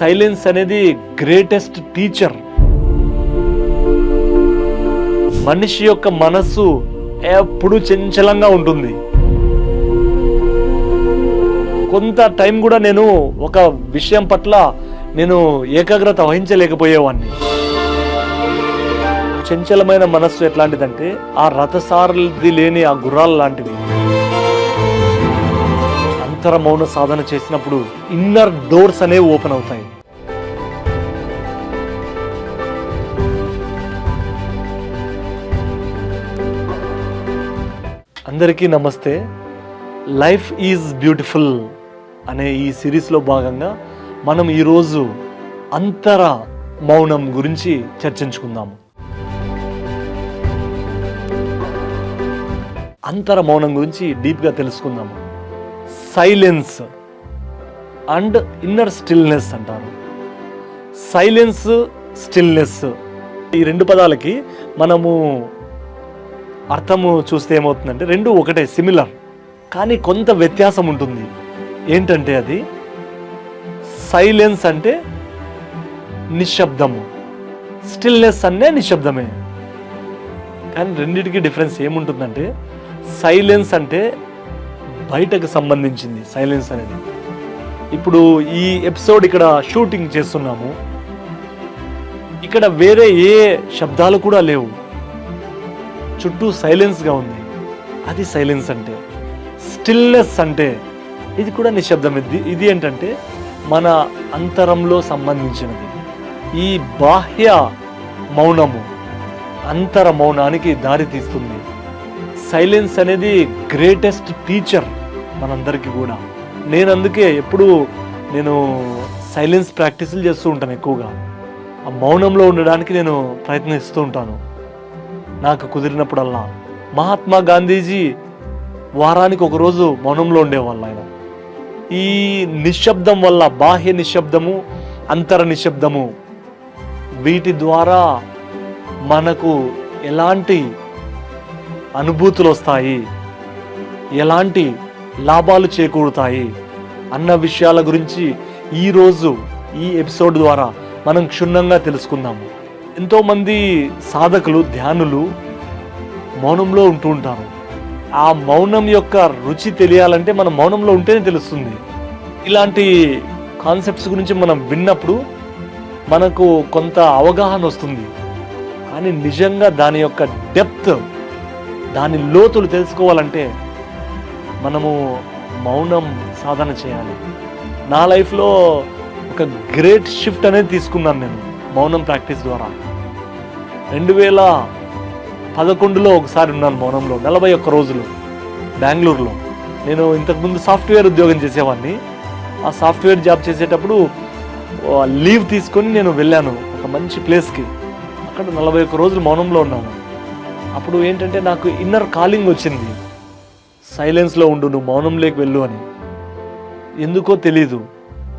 Silence అనేది greatest teacher. మనిషి యొక్క మనస్సు ఎప్పుడు చంచలంగా ఉంటుంది. కొంత టైం కూడా నేను ఒక విషయం పట్ల నేను ఏకాగ్రత వహించలేకపోయేవాడిని. చంచలమైన మనస్సు ఎట్లాంటిదంటే ఆ రథసారథి లేని ఆ గుర్రాలు లాంటివి. అంతర మౌన సాధన చేసినప్పుడు ఇన్నర్ డోర్స్ అనేవి ఓపెన్ అవుతాయి. అందరికీ నమస్తే. లైఫ్ ఈజ్ బ్యూటిఫుల్ అనే ఈ సిరీస్లో భాగంగా మనం ఈరోజు అంతర మౌనం గురించి చర్చించుకుందాము. అంతర మౌనం గురించి డీప్గా తెలుసుకుందాము. సైలెన్స్ అండ్ ఇన్నర్ స్టిల్నెస్ అంటారు. సైలెన్స్, స్టిల్నెస్ ఈ రెండు పదాలకి మనము అర్థము చూస్తే ఏమవుతుందంటే రెండు ఒకటే, సిమిలర్, కానీ కొంత వ్యత్యాసం ఉంటుంది. ఏంటంటే అది సైలెన్స్ అంటే నిశ్శబ్దము, స్టిల్నెస్ అనే నిశ్శబ్దమే. కానీ రెండింటికి డిఫరెన్స్ ఏముంటుందంటే సైలెన్స్ అంటే బయటకు సంబంధించింది. సైలెన్స్ అనేది ఇప్పుడు ఈ ఎపిసోడ్ ఇక్కడ షూటింగ్ చేస్తున్నాము, ఇక్కడ వేరే ఏ శబ్దాలు కూడా లేవు, చుట్టూ సైలెన్స్గా ఉంది. అది సైలెన్స్ అంటే. స్టిల్నెస్ అంటే ఇది కూడా నిశ్శబ్దం. ఇది ఏంటంటే మన అంతరంలో సంబంధించినది. ఈ బాహ్య మౌనము అంతర మౌనానికి దారి తీస్తుంది. సైలెన్స్ అనేది గ్రేటెస్ట్ టీచర్ మనందరికీ కూడా. నేను అందుకే ఎప్పుడు నేను సైలెన్స్ ప్రాక్టీసులు చేస్తూ ఉంటాను. ఎక్కువగా ఆ మౌనంలో ఉండడానికి నేను ప్రయత్నిస్తూ ఉంటాను నాకు కుదిరినప్పుడల్లా. మహాత్మా గాంధీజీ వారానికి ఒకరోజు మౌనంలో ఉండేవాళ్ళు ఆయన. ఈ నిశ్శబ్దం వల్ల, బాహ్య నిశ్శబ్దము, అంతర నిశ్శబ్దము, వీటి ద్వారా మనకు ఎలాంటి అనుభూతులు వస్తాయి, ఎలాంటి లాభాలు చేకూరుతాయి అన్న విషయాల గురించి ఈరోజు ఈ ఎపిసోడ్ ద్వారా మనం క్షుణ్ణంగా తెలుసుకుందాము. ఎంతోమంది సాధకులు, ధ్యానులు మౌనంలో ఉంటూ ఉంటారు. ఆ మౌనం యొక్క రుచి తెలియాలంటే మనం మౌనంలో ఉంటేనే తెలుస్తుంది. ఇలాంటి కాన్సెప్ట్స్ గురించి మనం విన్నప్పుడు మనకు కొంత అవగాహన వస్తుంది. కానీ నిజంగా దాని యొక్క డెప్త్, దాని లోతులు తెలుసుకోవాలంటే మనము మౌనం సాధన చేయాలి. నా లైఫ్లో ఒక గ్రేట్ షిఫ్ట్ అనేది తీసుకున్నాను నేను మౌనం ప్రాక్టీస్ ద్వారా. 2011లో ఒకసారి ఉన్నాను మౌనంలో 41 రోజులు బెంగళూరులో. నేను ఇంతకుముందు సాఫ్ట్వేర్ ఉద్యోగం చేసేవాడిని. ఆ సాఫ్ట్వేర్ జాబ్ చేసేటప్పుడు లీవ్ తీసుకొని నేను వెళ్ళాను ఒక మంచి ప్లేస్కి. అక్కడ 41 రోజులు మౌనంలో ఉన్నాను. అప్పుడు ఏంటంటే నాకు ఇన్నర్ కాలింగ్ వచ్చింది, సైలెన్స్లో ఉండు, నువ్వు మౌనంలోకి వెళ్ళు అని. ఎందుకో తెలీదు,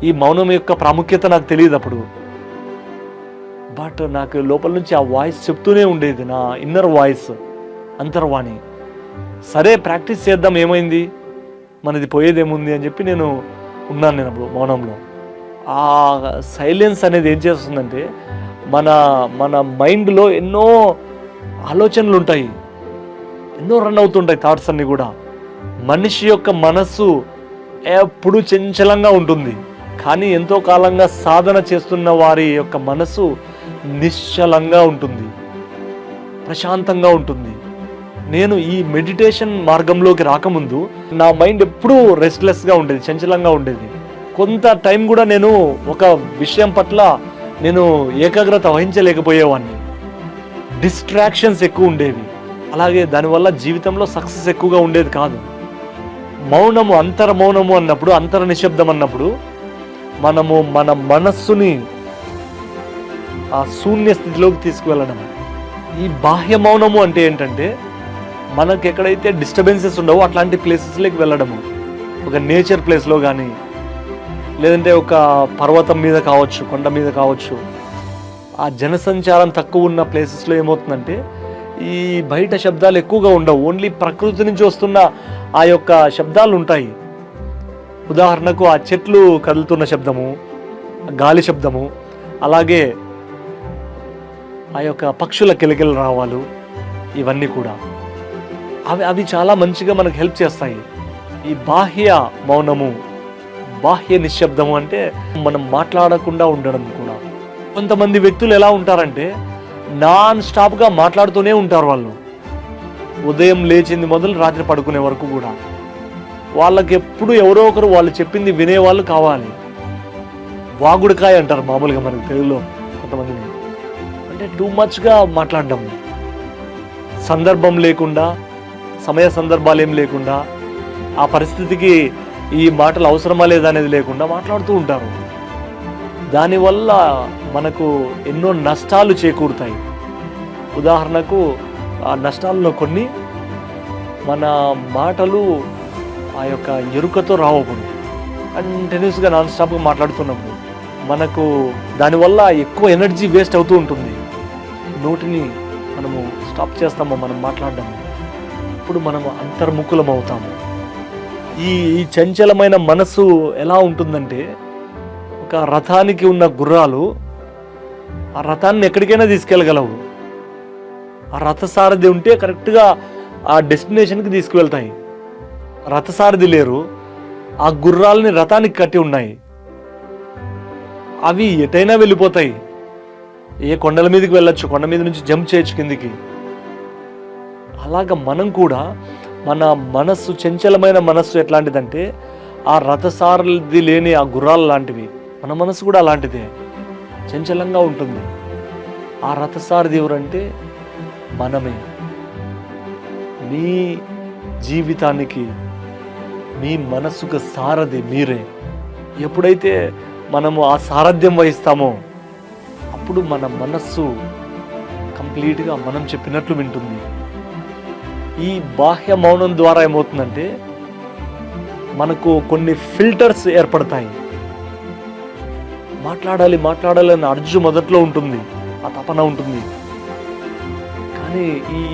ఈ మౌనం యొక్క ప్రాముఖ్యత నాకు తెలియదు అప్పుడు. బట్ నాకు లోపల నుంచి ఆ వాయిస్ చెప్తూనే ఉండేది, నా ఇన్నర్ వాయిస్, అంతర్వాణి. సరే ప్రాక్టీస్ చేద్దాం, ఏమైంది, మనది పోయేదేముంది అని చెప్పి నేను ఉన్నాను. నేను అప్పుడు మౌనంలో. ఆ సైలెన్స్ అనేది ఏం చేస్తుందంటే మన మైండ్లో ఎన్నో ఆలోచనలు ఉంటాయి, ఎన్నో రన్ అవుతుంటాయి థాట్స్ అన్నీ కూడా. మనిషి యొక్క మనస్సు ఎప్పుడు చంచలంగా ఉంటుంది. కానీ ఎంతో కాలంగా సాధన చేస్తున్న వారి యొక్క మనసు నిశ్చలంగా ఉంటుంది, ప్రశాంతంగా ఉంటుంది. నేను ఈ మెడిటేషన్ మార్గంలోకి రాకముందు నా మైండ్ ఎప్పుడూ రెస్ట్లెస్గా ఉండేది, చంచలంగా ఉండేది. కొంత టైం కూడా నేను ఒక విషయం పట్ల నేను ఏకాగ్రత వహించలేకపోయేవాడిని. డిస్ట్రాక్షన్స్ ఎక్కువ ఉండేవి. అలాగే దానివల్ల జీవితంలో సక్సెస్ ఎక్కువగా ఉండేది కాదు. మౌనము, అంతర మౌనము అన్నప్పుడు, అంతర నిశ్శబ్దం అన్నప్పుడు మనము మన మనస్సుని ఆ శూన్య స్థితిలోకి తీసుకువెళ్ళడం. ఈ బాహ్య మౌనము అంటే ఏంటంటే మనకు ఎక్కడైతే డిస్టర్బెన్సెస్ ఉండవో అట్లాంటి ప్లేసెస్లోకి వెళ్ళడము. ఒక నేచర్ ప్లేస్లో కానీ, లేదంటే ఒక పర్వతం మీద కావచ్చు, కొండ మీద కావచ్చు, ఆ జనసంచారం తక్కువ ఉన్న ప్లేసెస్లో ఏమవుతుందంటే ఈ బయట శబ్దాలు ఎక్కువగా ఉండవు. ఓన్లీ ప్రకృతి నుంచి వస్తున్న ఆ యొక్క శబ్దాలు ఉంటాయి. ఉదాహరణకు ఆ చెట్లు కదులుతున్న శబ్దము, గాలి శబ్దము, అలాగే ఆ యొక్క పక్షుల కిలకిల రావాలు, ఇవన్నీ కూడా అవి చాలా మంచిగా మనకు హెల్ప్ చేస్తాయి. ఈ బాహ్య మౌనము, బాహ్య నిశ్శబ్దము అంటే మనం మాట్లాడకుండా ఉండడం కూడా. కొంతమంది వ్యక్తులు ఎలా ఉంటారంటే నాన్ స్టాప్గా మాట్లాడుతూనే ఉంటారు. వాళ్ళు ఉదయం లేచింది మొదలు రాత్రి పడుకునే వరకు కూడా వాళ్ళకి ఎప్పుడు ఎవరో ఒకరు వాళ్ళు చెప్పింది వినేవాళ్ళు కావాలి. వాగుడుకాయ అంటారు మామూలుగా మనకు తెలుగులో కొంతమందిని. అంటే టూ మచ్గా మాట్లాడడం, సందర్భం లేకుండా, సమయ సందర్భాలు ఏం లేకుండా, ఆ పరిస్థితికి ఈ మాటలు అవసరమా లేదా అనేది లేకుండా మాట్లాడుతూ ఉంటారు. దానివల్ల మనకు ఎన్నో నష్టాలు చేకూరుతాయి. ఉదాహరణకు ఆ నష్టాల్లో కొన్ని, మన మాటలు ఆ యొక్క ఎరుకతో రావప్పుడు, కంటిన్యూస్గా నాన్ స్టాప్గా మాట్లాడుతున్నప్పుడు మనకు దానివల్ల ఎక్కువ ఎనర్జీ వేస్ట్ అవుతూ ఉంటుంది. నోటిని మనము స్టాప్ చేస్తాము మనం మాట్లాడడం, ఇప్పుడు మనము అంతర్ముఖులం అవుతాము. ఈ చంచలమైన మనసు ఎలా ఉంటుందంటే, ఒక రథానికి ఉన్న గుర్రాలు ఆ రథాన్ని ఎక్కడికైనా తీసుకెళ్ళగలవు. ఆ రథసారథి ఉంటే కరెక్ట్గా ఆ డెస్టినేషన్కి తీసుకువెళ్తాయి. రథసారథి లేరు, ఆ గుర్రాలని రథానికి కట్టి ఉన్నాయి, అవి ఎటైనా వెళ్ళిపోతాయి. ఏ కొండల మీదకి వెళ్ళొచ్చు, కొండ మీద నుంచి జంప్ చేయొచ్చు కిందికి. అలాగ మనం కూడా మన మనస్సు, చంచలమైన మనస్సు ఎట్లాంటిదంటే ఆ రథసారథి లేని ఆ గుర్రాలు లాంటివి. మన మనసు కూడా అలాంటిదే, చంచలంగా ఉంటుంది. ఆ రథసారథి ఎవరంటే మనమే. మీ జీవితానికి, మీ మనస్సుకు సారథి మీరే. ఎప్పుడైతే మనము ఆ సారథ్యం వహిస్తామో అప్పుడు మన మనస్సు కంప్లీట్గా మనం చెప్పినట్లు వింటుంది. ఈ బాహ్య మౌనం ద్వారా ఏమవుతుందంటే మనకు కొన్ని ఫిల్టర్స్ ఏర్పడతాయి. మాట్లాడాలి మాట్లాడాలి అనే అర్జు మొదట్లో ఉంటుంది, ఆ తపన ఉంటుంది. కానీ ఈ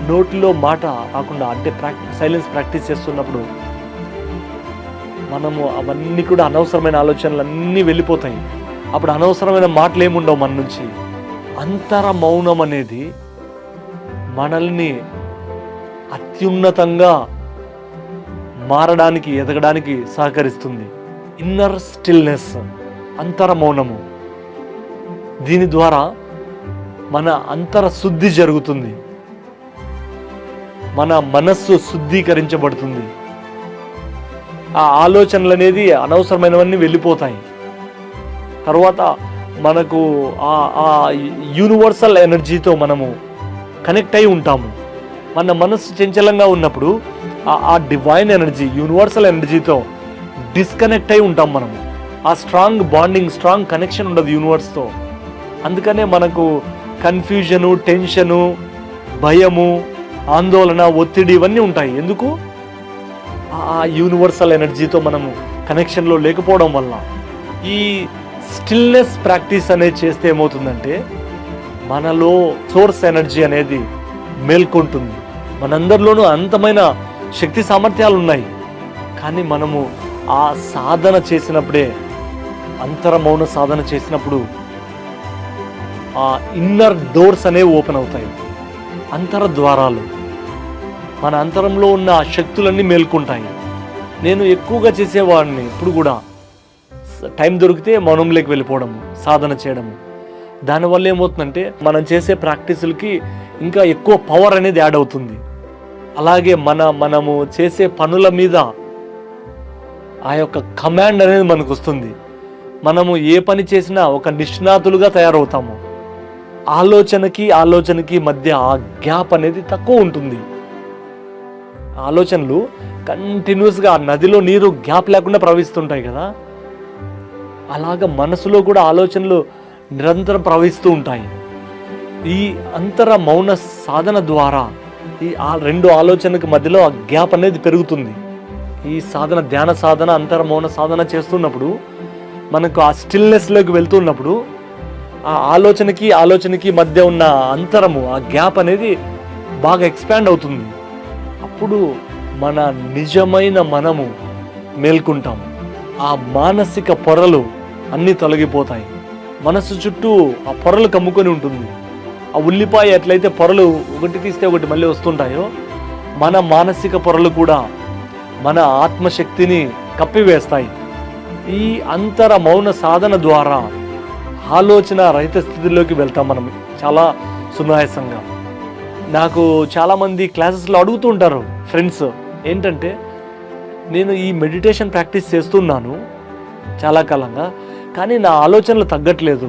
నోటిలో మాట రాకుండా, అంటే సైలెన్స్ ప్రాక్టీస్ చేస్తున్నప్పుడు మనము అవన్నీ కూడా అనవసరమైన ఆలోచనలు అన్నీ వెళ్ళిపోతాయి. అప్పుడు అనవసరమైన మాటలు ఏముండవు మన నుంచి. అంతర మౌనం అనేది మనల్ని అత్యున్నతంగా మారడానికి, ఎదగడానికి సహకరిస్తుంది. ఇన్నర్ స్టిల్నెస్, అంతర మౌనము. దీని ద్వారా మన అంతర శుద్ధి జరుగుతుంది, మన మనస్సు శుద్ధీకరించబడుతుంది. ఆ ఆలోచనలు అనేది అనవసరమైనవన్నీ వెళ్ళిపోతాయి. తర్వాత మనకు ఆ యూనివర్సల్ ఎనర్జీతో మనము కనెక్ట్ అయి ఉంటాము. మన మనస్సు చంచలంగా ఉన్నప్పుడు ఆ డివైన్ ఎనర్జీ, యూనివర్సల్ ఎనర్జీతో డిస్కనెక్ట్ అయి ఉంటాం మనము. ఆ స్ట్రాంగ్ బాండింగ్, స్ట్రాంగ్ కనెక్షన్ ఉండదు యూనివర్స్తో. అందుకనే మనకు కన్ఫ్యూజను, టెన్షను, భయము, ఆందోళన, ఒత్తిడి ఇవన్నీ ఉంటాయి. ఎందుకు? ఆ యూనివర్సల్ ఎనర్జీతో మనము కనెక్షన్లో లేకపోవడం వల్ల. ఈ స్టిల్నెస్ ప్రాక్టీస్ అనేది చేస్తే ఏమవుతుందంటే మనలో సోర్స్ ఎనర్జీ అనేది మేల్కొంటుంది. మనందరిలోనూ అనంతమైన శక్తి సామర్థ్యాలు ఉన్నాయి. కానీ మనము ఆ సాధన చేసినప్పుడే, అంతర మౌన సాధన చేసినప్పుడు ఆ ఇన్నర్ డోర్స్ అనేవి ఓపెన్ అవుతాయి. అంతర ద్వారాలు, మన అంతరంలో ఉన్న శక్తులన్నీ మేల్కొంటాయి. నేను ఎక్కువగా చేసేవాడిని. ఇప్పుడు కూడా టైం దొరికితే మౌనంలోకి వెళ్ళిపోవడము, సాధన చేయడము. దానివల్ల ఏమవుతుందంటే మనం చేసే ప్రాక్టీసులకి ఇంకా ఎక్కువ పవర్ అనేది యాడ్ అవుతుంది. అలాగే మనము చేసే పనుల మీద ఆ యొక్క కమాండ్ అనేది మనకు వస్తుంది. మనము ఏ పని చేసినా ఒక నిష్ణాతులుగా తయారవుతాము. ఆలోచనకి మధ్య ఆ గ్యాప్ అనేది తక్కువ ఉంటుంది. ఆలోచనలు కంటిన్యూస్గా నదిలో నీరు గ్యాప్ లేకుండా ప్రవహిస్తుంటాయి కదా, అలాగ మనసులో కూడా ఆలోచనలు నిరంతరం ప్రవహిస్తూ ఉంటాయి. ఈ అంతర మౌన సాధన ద్వారా ఈ రెండు ఆలోచనకి మధ్యలో ఆ గ్యాప్ అనేది పెరుగుతుంది. ఈ సాధన, ధ్యాన సాధన, అంతర మౌన సాధన చేస్తున్నప్పుడు మనకు ఆ స్టిల్నెస్లోకి వెళ్తున్నప్పుడు ఆ ఆలోచనకి మధ్య ఉన్న అంతరము, ఆ గ్యాప్ అనేది బాగా ఎక్స్పాండ్ అవుతుంది. అప్పుడు మన నిజమైన మనము మేల్కొంటాము. ఆ మానసిక పొరలు అన్నీ తొలగిపోతాయి. మనసు చుట్టూ ఆ పొరలు కమ్ముకొని ఉంటుంది. ఆ ఉల్లిపాయ ఎట్లయితే పొరలు ఒకటి తీస్తే ఒకటి మళ్ళీ వస్తుంటాయో, మన మానసిక పొరలు కూడా మన ఆత్మశక్తిని కప్పివేస్తాయి. ఈ అంతర మౌన సాధన ద్వారా ఆలోచన రహిత స్థితిలోకి వెళ్తాం మనం చాలా సునాయాసంగా. నాకు చాలామంది క్లాసెస్లో అడుగుతూ ఉంటారు ఫ్రెండ్స్, ఏంటంటే నేను ఈ మెడిటేషన్ ప్రాక్టీస్ చేస్తున్నాను చాలా కాలంగా, కానీ నా ఆలోచనలు తగ్గట్లేదు.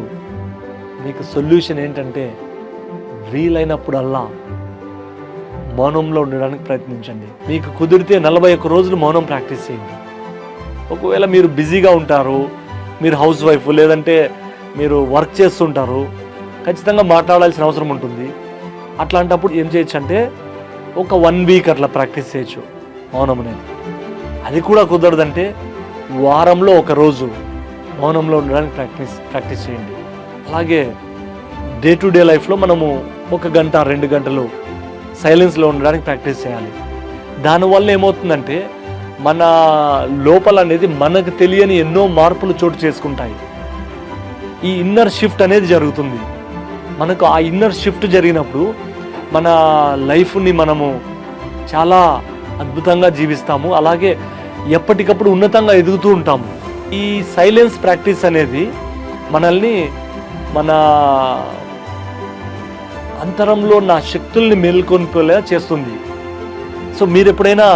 మీకు సొల్యూషన్ ఏంటంటే వీలైనప్పుడల్లా మౌనంలో ఉండడానికి ప్రయత్నించండి. మీకు కుదిరితే 41 రోజులు మౌనం ప్రాక్టీస్ చేయండి. ఒకవేళ మీరు బిజీగా ఉంటారు, మీరు హౌస్ వైఫ్ లేదంటే మీరు వర్క్ చేస్తుంటారు, ఖచ్చితంగా మాట్లాడాల్సిన అవసరం ఉంటుంది. అట్లాంటప్పుడు ఏం చేయొచ్చు అంటే ఒక 1 వీక్ అట్లా ప్రాక్టీస్ చేయొచ్చు మౌనం అనేది. అది కూడా కుదరదంటే వారంలో ఒక రోజు మౌనంలో ఉండడానికి ప్రాక్టీస్ చేయండి. అలాగే డే టు డే లైఫ్లో మనము 1 గంట 2 గంటలు సైలెన్స్లో ఉండడానికి ప్రాక్టీస్ చేయాలి. దానివల్ల ఏమవుతుందంటే మన లోపల అనేది మనకు తెలియని ఎన్నో మార్పులు చోటు చేసుకుంటాయి. ఈ ఇన్నర్ షిఫ్ట్ అనేది జరుగుతుంది. మనకు ఆ ఇన్నర్ షిఫ్ట్ జరిగినప్పుడు మన లైఫ్ని మనము చాలా అద్భుతంగా జీవిస్తాము. అలాగే ఎప్పటికప్పుడు ఉన్నతంగా ఎదుగుతూ ఉంటాము. ఈ సైలెన్స్ ప్రాక్టీస్ అనేది మనల్ని మన అంతరంలో ఉన్న శక్తుల్ని మేల్కొనిపోయేలా చేస్తుంది. సో మీరు ఎప్పుడైనా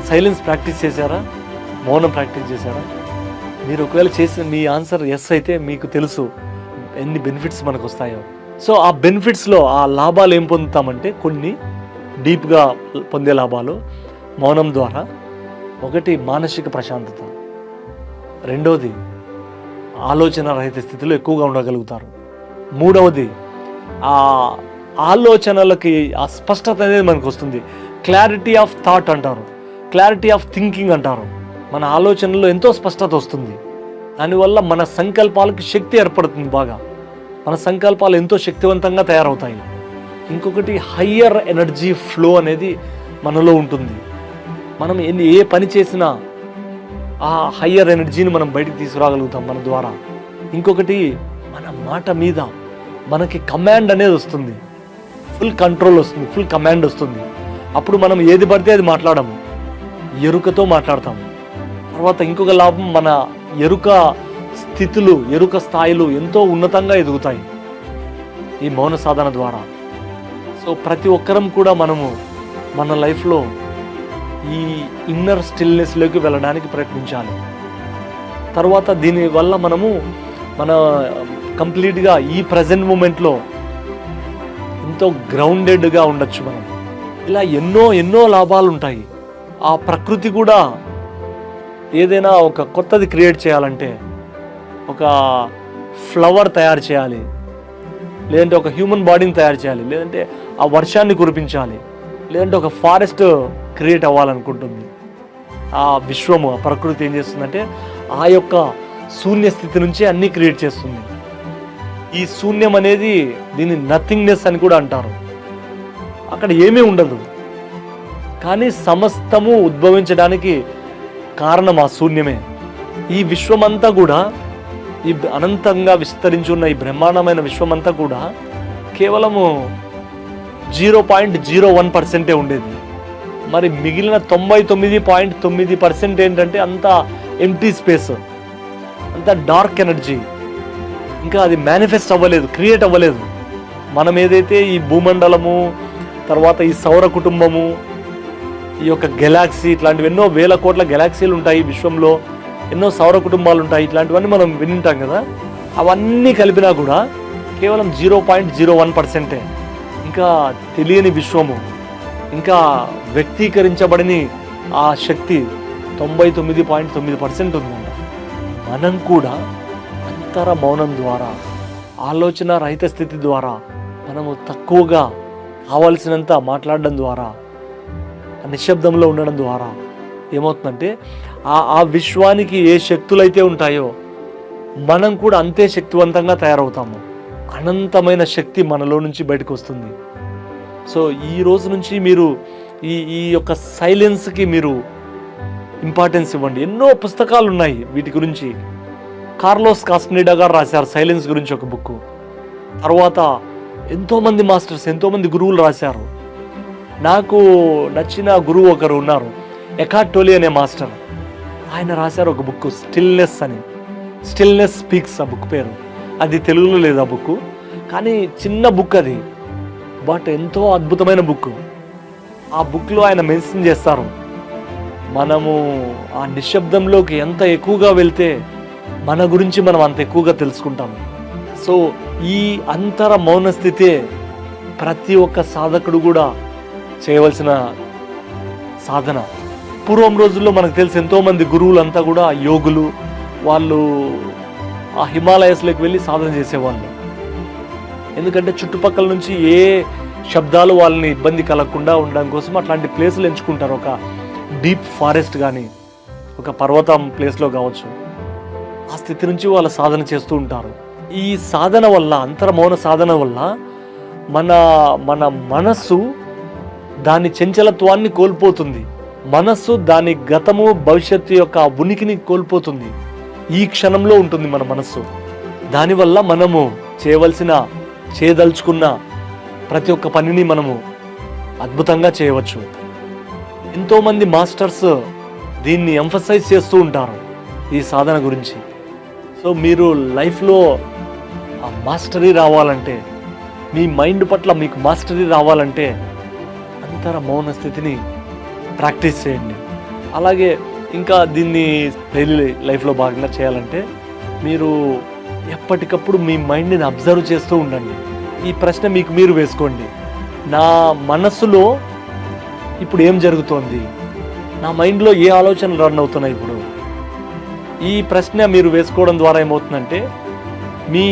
సైలెన్స్ ప్రాక్టీస్ చేశారా? మౌనం ప్రాక్టీస్ చేశారా? మీరు ఒకవేళ చేసిన మీ ఆన్సర్ ఎస్ అయితే మీకు తెలుసు ఎన్ని బెనిఫిట్స్ మనకు వస్తాయో. సో ఆ బెనిఫిట్స్లో ఆ లాభాలు ఏం పొందుతామంటే కొన్ని డీప్గా పొందే లాభాలు మౌనం ద్వారా. ఒకటి మానసిక ప్రశాంతత, రెండవది ఆలోచన రహిత స్థితిలో ఎక్కువగా ఉండగలుగుతారు, మూడవది ఆ ఆలోచనలకి ఆ స్పష్టత అనేది మనకు వస్తుంది. క్లారిటీ ఆఫ్ థాట్ అంటారు, క్లారిటీ ఆఫ్ థింకింగ్ అంటారు. మన ఆలోచనలో ఎంతో స్పష్టత వస్తుంది. దానివల్ల మన సంకల్పాలకు శక్తి ఏర్పడుతుంది. బాగా మన సంకల్పాలు ఎంతో శక్తివంతంగా తయారవుతాయి. ఇంకొకటి హయ్యర్ ఎనర్జీ ఫ్లో అనేది మనలో ఉంటుంది. మనం ఏ పని చేసినా ఆ హయ్యర్ ఎనర్జీని మనం బయటికి తీసుకురాగలుగుతాం మన ద్వారా. ఇంకొకటి మన మాట మీద మనకి కమాండ్ అనేది వస్తుంది, ఫుల్ కంట్రోల్ వస్తుంది, ఫుల్ కమాండ్ వస్తుంది. అప్పుడు మనం ఏది పడితే అది మాట్లాడము, ఎరుకతో మాట్లాడతాము. తర్వాత ఇంకొక లాభం, మన ఎరుక స్థితులు, ఎరుక స్థాయిలు ఎంతో ఉన్నతంగా ఎదుగుతాయి ఈ మౌన సాధన ద్వారా. సో ప్రతి ఒక్కరం కూడా మనము మన లైఫ్లో ఈ ఇన్నర్ స్టిల్నెస్లోకి వెళ్ళడానికి ప్రయత్నించాలి. తర్వాత దీనివల్ల మనము మన కంప్లీట్గా ఈ ప్రజెంట్ మూమెంట్లో ఎంతో గ్రౌండెడ్గా ఉండొచ్చు మనం. ఇలా ఎన్నో లాభాలు ఉంటాయి. ఆ ప్రకృతి కూడా ఏదైనా ఒక కొత్తది క్రియేట్ చేయాలంటే, ఒక ఫ్లవర్ తయారు చేయాలి, లేదంటే ఒక హ్యూమన్ బాడీని తయారు చేయాలి, లేదంటే ఆ వర్షాన్ని కురిపించాలి, లేదంటే ఒక ఫారెస్ట్ క్రియేట్ అవ్వాలనుకుంటుంది. ఆ విశ్వము, ఆ ప్రకృతి ఏం చేస్తుందంటే ఆ యొక్క శూన్య స్థితి నుంచి అన్నీ క్రియేట్ చేస్తుంది. ఈ శూన్యం అనేది దీన్ని నథింగ్నెస్ అని కూడా అంటారు. అక్కడ ఏమీ ఉండదు, కానీ సమస్తము ఉద్భవించడానికి కారణం ఆ శూన్యమే. ఈ విశ్వమంతా కూడా, ఈ అనంతంగా విస్తరించి ఉన్న ఈ బ్రహ్మాండమైన విశ్వమంతా కూడా కేవలము 0.01% ఉండేది. మరి మిగిలిన 99.9% ఏంటంటే అంత ఎంప్టీ స్పేస్, అంత డార్క్ ఎనర్జీ. ఇంకా అది మేనిఫెస్ట్ అవ్వలేదు, క్రియేట్ అవ్వలేదు. మనం ఏదైతే ఈ భూమండలము, తర్వాత ఈ సౌర కుటుంబము, ఈ యొక్క గెలాక్సీ, ఇట్లాంటివి ఎన్నో వేల కోట్ల గెలాక్సీలు ఉంటాయి విశ్వంలో, ఎన్నో సౌర కుటుంబాలు ఉంటాయి, ఇట్లాంటివన్నీ మనం వింటాం కదా. అవన్నీ కలిపినా కూడా కేవలం 0.01%. ఇంకా తెలియని విశ్వము, ఇంకా వ్యక్తీకరించబడిన ఆ శక్తి 99.9% ఉందంట. మనం కూడా అంతర మౌనం ద్వారా, ఆలోచన రహిత స్థితి ద్వారా, మనము తక్కువగా కావలసినంత మాట్లాడడం ద్వారా, నిశ్శబ్దంలో ఉండడం ద్వారా ఏమవుతుందంటే ఆ విశ్వానికి ఏ శక్తులైతే ఉంటాయో మనం కూడా అంతే శక్తివంతంగా తయారవుతాము. అనంతమైన శక్తి మనలో నుంచి బయటకు వస్తుంది. సో ఈ రోజు నుంచి మీరు ఈ యొక్క సైలెన్స్కి మీరు ఇంపార్టెన్స్ ఇవ్వండి. ఎన్నో పుస్తకాలు ఉన్నాయి వీటి గురించి. కార్లోస్ కాస్టనీడా గారు రాశారు సైలెన్స్ గురించి ఒక బుక్. తర్వాత ఎంతోమంది మాస్టర్స్, ఎంతోమంది గురువులు రాశారు. నాకు నచ్చిన గురువు ఒకరు ఉన్నారు, ఎకార్ట్ టోలీ అనే మాస్టర్. ఆయన రాశారు ఒక బుక్ స్టిల్నెస్ అని. స్టిల్నెస్ స్పీక్స్ ఆ బుక్ పేరు. అది తెలుగులో లేదు ఆ బుక్, కానీ చిన్న బుక్ అది, బట్ ఎంతో అద్భుతమైన బుక్. ఆ బుక్లో ఆయన మెన్షన్ చేస్తారు, మనము ఆ నిశ్శబ్దంలోకి ఎంత ఎక్కువగా వెళ్తే మన గురించి మనం అంత ఎక్కువగా తెలుసుకుంటాము. సో ఈ అంతర మౌన స్థితే ప్రతి ఒక్క సాధకుడు కూడా చేయవలసిన సాధన. పూర్వం రోజుల్లో మనకు తెలిసి ఎంతోమంది గురువులంతా కూడా యోగులు, వాళ్ళు ఆ హిమాలయస్లోకి వెళ్ళి సాధన చేసేవాళ్ళు. ఎందుకంటే చుట్టుపక్కల నుంచి ఏ శబ్దాలు వాళ్ళని ఇబ్బంది కలగకుండా ఉండడం కోసం అట్లాంటి ప్లేసులు ఎంచుకుంటారు. ఒక డీప్ ఫారెస్ట్ కానీ, ఒక పర్వతం ప్లేస్లో కావచ్చు, ఆ స్థితి నుంచి వాళ్ళ సాధన చేస్తూ ఉంటారు. ఈ సాధన వల్ల, అంతర్మౌన సాధన వల్ల మన మన మనస్సు దాని చంచలత్వాన్ని కోల్పోతుంది. మనస్సు దాని గతము భవిష్యత్తు యొక్క ఉనికిని కోల్పోతుంది. ఈ క్షణంలో ఉంటుంది మన మనస్సు. దానివల్ల మనము చేయదలుచుకున్న ప్రతి ఒక్క పనిని మనము అద్భుతంగా చేయవచ్చు. ఎంతోమంది మాస్టర్స్ దీన్ని ఎంఫసైజ్ చేస్తూ ఉంటారు ఈ సాధన గురించి. సో మీరు లైఫ్లో ఆ మాస్టరీ రావాలంటే, మీ మైండ్ పట్ల మీకు మాస్టరీ రావాలంటే అంతర మౌన స్థితిని ప్రాక్టీస్ చేయండి. అలాగే ఇంకా దీన్ని డైలీ లైఫ్లో భాగంగా చేయాలంటే మీరు ఎప్పటికప్పుడు మీ మైండ్ని అబ్జర్వ్ చేస్తూ ఉండండి. ఈ ప్రశ్న మీకు మీరు వేసుకోండి, నా మనస్సులో ఇప్పుడు ఏం జరుగుతోంది, నా మైండ్లో ఏ ఆలోచనలు రన్ అవుతున్నాయి ఇప్పుడు. ఈ ప్రశ్న మీరు వేసుకోవడం ద్వారా ఏమవుతుందంటే మీ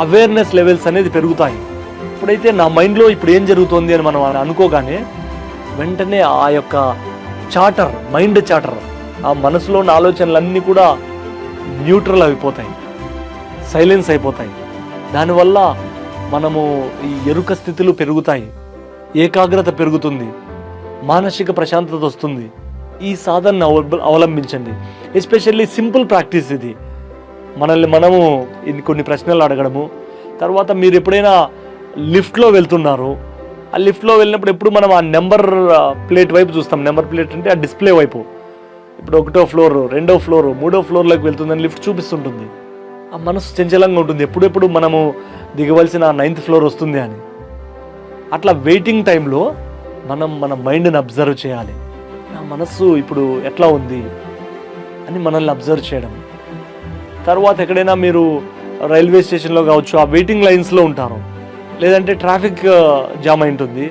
అవేర్నెస్ లెవెల్స్ అనేది పెరుగుతాయి. ఇప్పుడైతే నా మైండ్లో ఇప్పుడు ఏం జరుగుతోంది అని మనం అనుకోగానే వెంటనే ఆ యొక్క మైండ్ చాటర్, ఆ మనసులో ఉన్న ఆలోచనలన్నీ కూడా న్యూట్రల్ అయిపోతాయి, సైలెన్స్ అయిపోతాయి. దానివల్ల మనము ఈ ఎరుక స్థితులు పెరుగుతాయి, ఏకాగ్రత పెరుగుతుంది, మానసిక ప్రశాంతత వస్తుంది. ఈ సాధనను అవలంబించండి. ఎస్పెషల్లీ సింపుల్ ప్రాక్టీస్ ఇది. మనము కొన్ని ప్రశ్నలు అడగడము. తర్వాత మీరు ఎప్పుడైనా లిఫ్ట్లో వెళ్తున్నారు, ఆ లిఫ్ట్లో వెళ్ళినప్పుడు ఎప్పుడు మనం ఆ నెంబర్ ప్లేట్ వైపు చూస్తాం. నెంబర్ ప్లేట్ అంటే ఆ డిస్ప్లే వైపు. ఇప్పుడు 1వ ఫ్లోర్, 2వ ఫ్లోర్, 3వ ఫ్లోర్లోకి వెళ్తుందని లిఫ్ట్ చూపిస్తుంటుంది. ఆ మనసు చంచలంగా ఉంటుంది, ఎప్పుడెప్పుడు మనము దిగవలసిన 9th ఫ్లోర్ వస్తుంది అని. అట్లా వెయిటింగ్ టైంలో మనం మన మైండ్ని అబ్జర్వ్ చేయాలి. నా మనస్సు ఇప్పుడు ఎట్లా ఉంది అని మనల్ని అబ్జర్వ్ చేయడం. తర్వాత ఎక్కడైనా మీరు రైల్వే స్టేషన్లో కావచ్చు, ఆ వెయిటింగ్ లైన్స్లో ఉంటారు, లేదంటే ట్రాఫిక్ జామ్ అయి ఉంటుంది,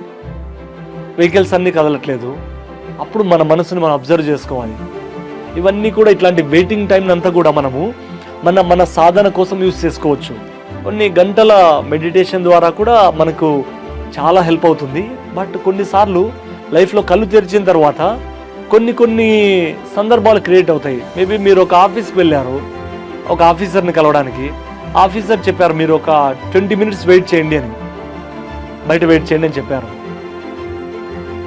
వెహికల్స్ అన్నీ కదలట్లేదు, అప్పుడు మన మనసుని మనం అబ్జర్వ్ చేసుకోవాలి. ఇవన్నీ కూడా ఇట్లాంటి వెయిటింగ్ టైం అంతా కూడా మనము మన సాధన కోసం యూజ్ చేసుకోవచ్చు. కొన్ని గంటల మెడిటేషన్ ద్వారా కూడా మనకు చాలా హెల్ప్ అవుతుంది. బట్ కొన్నిసార్లు లైఫ్లో కళ్ళు తెరిచిన తర్వాత కొన్ని సందర్భాలు క్రియేట్ అవుతాయి. మేబీ మీరు ఒక ఆఫీస్కి వెళ్ళారు, ఒక ఆఫీసర్ని కలవడానికి. ఆఫీసర్ చెప్పారు మీరు ఒక 20 minutes వెయిట్ చేయండి అని, బయట వెయిట్ చేయండి అని చెప్పారు.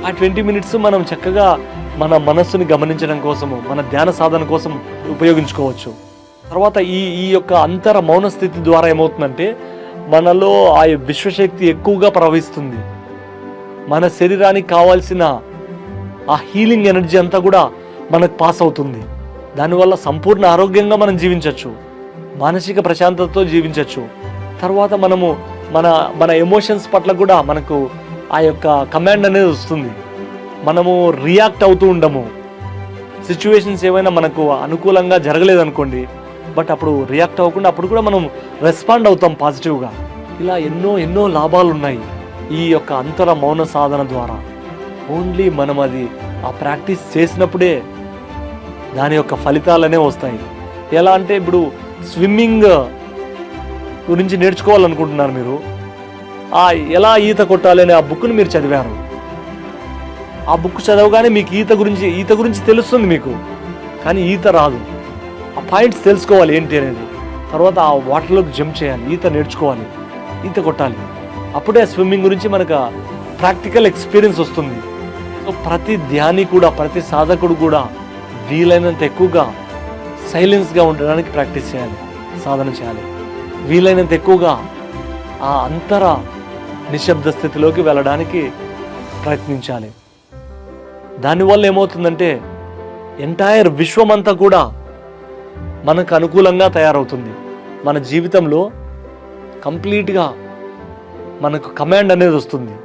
ఆ 20 minutes మనం చక్కగా మన మనస్సుని గమనించడం కోసము, మన ధ్యాన సాధన కోసం ఉపయోగించుకోవచ్చు. తర్వాత ఈ యొక్క అంతర మౌన స్థితి ద్వారా ఏమవుతుందంటే మనలో ఆ విశ్వశక్తి ఎక్కువగా ప్రవహిస్తుంది. మన శరీరానికి కావాల్సిన ఆ హీలింగ్ ఎనర్జీ అంతా కూడా మనకు పాస్ అవుతుంది. దానివల్ల సంపూర్ణ ఆరోగ్యంగా మనం జీవించవచ్చు, మానసిక ప్రశాంతతతో జీవించవచ్చు. తర్వాత మనము మన ఎమోషన్స్ పట్ల కూడా మనకు ఆ యొక్క కమాండ్ అనేది వస్తుంది. మనము రియాక్ట్ అవుతూ ఉండము. సిచ్యువేషన్స్ ఏమైనా మనకు అనుకూలంగా జరగలేదనుకోండి, బట్ అప్పుడు రియాక్ట్ అవ్వకుండా అప్పుడు కూడా మనం రెస్పాండ్ అవుతాం పాజిటివ్గా. ఇలా ఎన్నో లాభాలు ఉన్నాయి ఈ యొక్క అంతర మౌన సాధన ద్వారా. ఓన్లీ మనం ఆ ప్రాక్టీస్ చేసినప్పుడే దాని యొక్క ఫలితాలనే వస్తాయి. ఎలా అంటే ఇప్పుడు స్విమ్మింగ్ గురించి నేర్చుకోవాలనుకుంటున్నారు మీరు, ఎలా ఈత కొట్టాలి అనే ఆ బుక్ని మీరు చదివారు. ఆ బుక్ చదవగానే మీకు ఈత గురించి తెలుస్తుంది మీకు, కానీ ఈత రాదు. ఆ పాయింట్స్ తెలుసుకోవాలి ఏంటి అనేది. తర్వాత ఆ వాటర్లోకి జంప్ చేయాలి, ఈత నేర్చుకోవాలి, ఈత కొట్టాలి. అప్పుడే స్విమ్మింగ్ గురించి మనకు ప్రాక్టికల్ ఎక్స్పీరియన్స్ వస్తుంది. సో ప్రతి ధ్యాని కూడా, ప్రతి సాధకుడు కూడా వీలైనంత ఎక్కువగా సైలెన్స్గా ఉండడానికి ప్రాక్టీస్ చేయాలి. సాధన చేయాలి. వీలైనంత ఎక్కువగా ఆ అంతర నిశ్శబ్ద స్థితిలోకి వెళ్ళడానికి ప్రయత్నించాలి. దానివల్ల ఏమవుతుందంటే ఎంటైర్ విశ్వమంతా కూడా మనకు అనుకూలంగా తయారవుతుంది. మన జీవితంలో కంప్లీట్గా మనకు కమాండ్ అనేది వస్తుంది.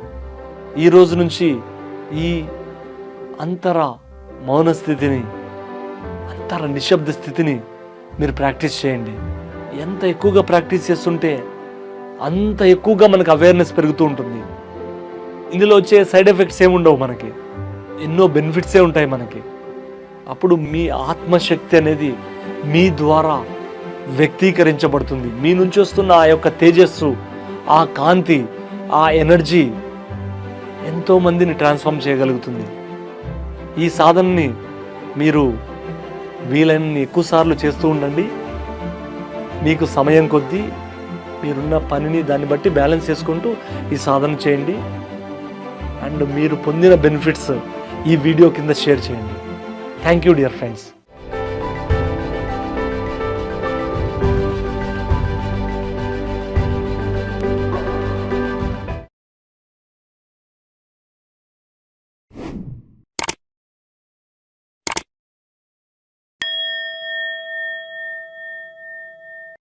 ఈ రోజు నుంచి ఈ అంతర మౌన స్థితిని, అంతర నిశ్శబ్ద స్థితిని మీరు ప్రాక్టీస్ చేయండి. ఎంత ఎక్కువగా ప్రాక్టీస్ చేస్తుంటే అంత ఎక్కువగా మనకు అవేర్నెస్ పెరుగుతూ ఉంటుంది. ఇందులో వచ్చే సైడ్ ఎఫెక్ట్స్ ఏముండవు, మనకి ఎన్నో బెనిఫిట్సే ఉంటాయి మనకి. అప్పుడు మీ ఆత్మశక్తి అనేది మీ ద్వారా వ్యక్తీకరించబడుతుంది. మీ నుంచి వస్తున్న ఆ యొక్క తేజస్సు, ఆ కాంతి, ఆ ఎనర్జీ ఎంతో మందిని ట్రాన్స్ఫార్మ్ చేయగలుగుతుంది. ఈ సాధనని మీరు వీలైనన్ని ఎక్కువ సార్లు చేస్తూ ఉండండి. మీకు సమయం కొద్దీ మీరున్న పనిని దాన్ని బట్టి బ్యాలెన్స్ చేసుకుంటూ ఈ సాధన చేయండి. అండ్ మీరు పొందిన బెనిఫిట్స్ ఈ వీడియో కింద షేర్ చేయండి. Thank you dear friends.